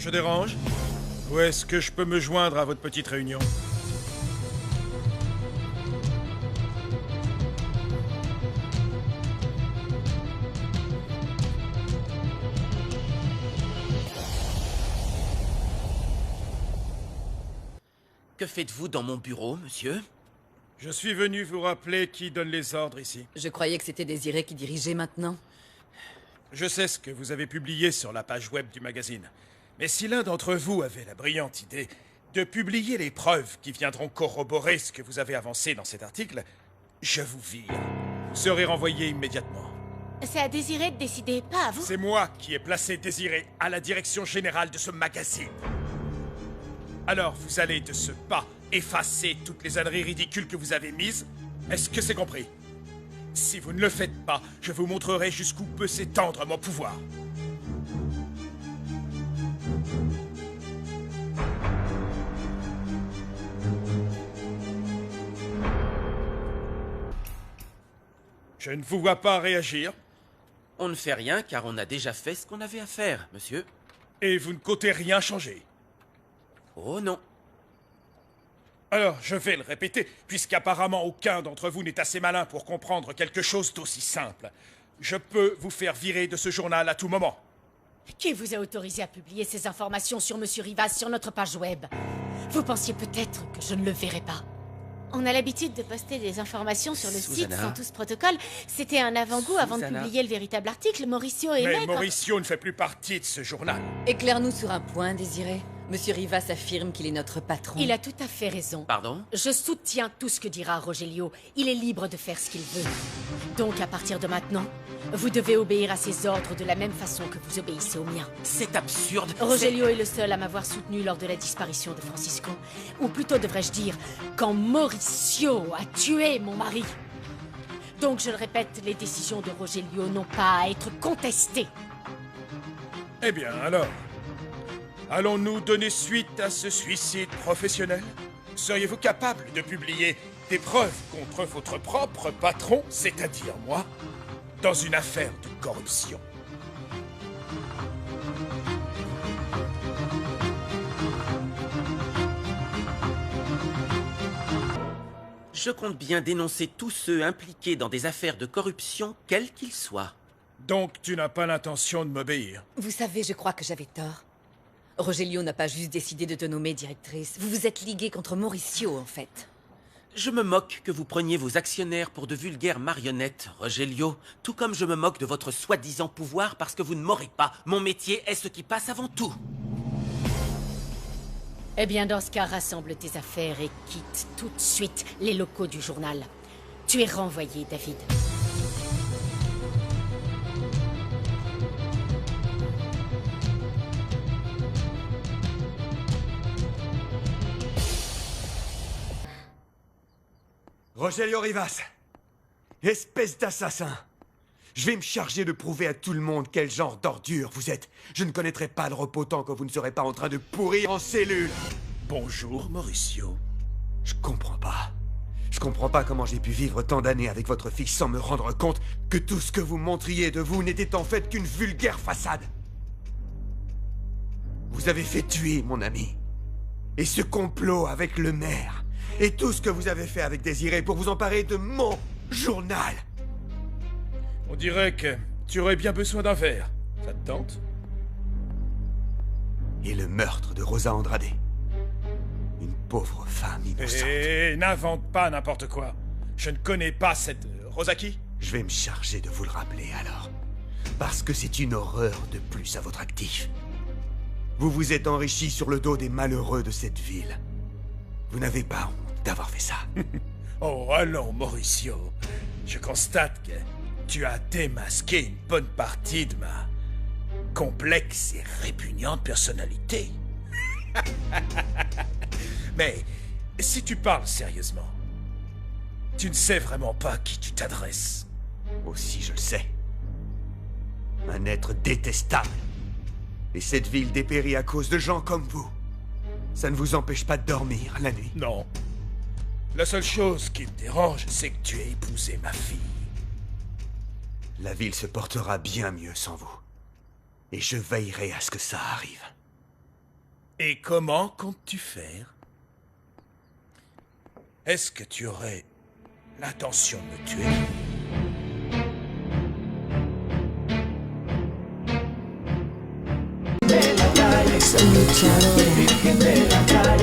Je dérange? Ou est-ce que je peux me joindre à votre petite réunion? Que faites-vous dans mon bureau, monsieur? Je suis venu vous rappeler qui donne les ordres ici. Je croyais que c'était Désiré qui dirigeait maintenant. Je sais ce que vous avez publié sur la page web du magazine. Mais si l'un d'entre vous avait la brillante idée de publier les preuves qui viendront corroborer ce que vous avez avancé dans cet article, je vous vire. Vous serez renvoyé immédiatement. C'est à Désiré de décider, pas à vous. C'est moi qui ai placé Désiré à la direction générale de ce magazine. Alors, vous allez de ce pas effacer toutes les âneries ridicules que vous avez mises? Est-ce que c'est compris? Si vous ne le faites pas, je vous montrerai jusqu'où peut s'étendre mon pouvoir. Je ne vous vois pas réagir. On ne fait rien car on a déjà fait ce qu'on avait à faire, monsieur. Et vous ne comptez rien changer. Oh non. Alors, je vais le répéter, puisqu'apparemment aucun d'entre vous n'est assez malin pour comprendre quelque chose d'aussi simple. Je peux vous faire virer de ce journal à tout moment. Qui vous a autorisé à publier ces informations sur Monsieur Rivas sur notre page web? Vous pensiez peut-être que je ne le verrais pas. On a l'habitude de poster des informations sur le site sans tout ce protocole. C'était un avant-goût avant de publier le véritable article. Mauricio et Mais Mauricio ne fait plus partie de ce journal. Éclaire-nous sur un point, Désiré. Monsieur Rivas affirme qu'il est notre patron. Il a tout à fait raison. Pardon? Je soutiens tout ce que dira Rogelio. Il est libre de faire ce qu'il veut. Donc, à partir de maintenant, vous devez obéir à ses ordres de la même façon que vous obéissez aux miens. C'est absurde. Rogelio est le seul à m'avoir soutenu lors de la disparition de Francisco. Ou plutôt, devrais-je dire, quand Mauricio a tué mon mari. Donc, je le répète, les décisions de Rogelio n'ont pas à être contestées. Eh bien, alors, allons-nous donner suite à ce suicide professionnel? Seriez-vous capable de publier des preuves contre votre propre patron, c'est-à-dire moi, dans une affaire de corruption? Je compte bien dénoncer tous ceux impliqués dans des affaires de corruption, quels qu'ils soient. Donc, tu n'as pas l'intention de m'obéir? Vous savez, je crois que j'avais tort. Rogelio n'a pas juste décidé de te nommer directrice. Vous vous êtes ligué contre Mauricio, en fait. Je me moque que vous preniez vos actionnaires pour de vulgaires marionnettes, Rogelio. Tout comme je me moque de votre soi-disant pouvoir parce que vous ne m'aurez pas. Mon métier est ce qui passe avant tout. Eh bien, dans ce cas, rassemble tes affaires et quitte tout de suite les locaux du journal. Tu es renvoyé, David. Rogelio Rivas, espèce d'assassin. Je vais me charger de prouver à tout le monde quel genre d'ordure vous êtes. Je ne connaîtrai pas le repos tant que vous ne serez pas en train de pourrir en cellule. Bonjour, Mauricio. Je comprends pas. Je comprends pas comment j'ai pu vivre tant d'années avec votre fille sans me rendre compte que tout ce que vous montriez de vous n'était en fait qu'une vulgaire façade. Vous avez fait tuer mon ami. Et ce complot avec le maire. Et tout ce que vous avez fait avec Désiré pour vous emparer de mon journal. On dirait que tu aurais bien besoin d'un verre. Ça te tente? Et le meurtre de Rosa Andrade. Une pauvre femme innocente. Et n'invente pas n'importe quoi. Je ne connais pas cette... Rosa qui? Je vais me charger de vous le rappeler alors. Parce que c'est une horreur de plus à votre actif. Vous vous êtes enrichi sur le dos des malheureux de cette ville. Vous n'avez pas honte d'avoir fait ça. Oh, allons, Mauricio. Je constate que tu as démasqué une bonne partie de ma complexe et répugnante personnalité. Mais si tu parles sérieusement, tu ne sais vraiment pas à qui tu t'adresses. Aussi, je le sais. Un être détestable. Et cette ville dépérit à cause de gens comme vous. Ça ne vous empêche pas de dormir la nuit? Non. La seule chose qui me dérange, c'est que tu aies épousé ma fille. La ville se portera bien mieux sans vous. Et je veillerai à ce que ça arrive. Et comment comptes-tu faire? Est-ce que tu aurais l'intention de me tuer? Soy luchadora,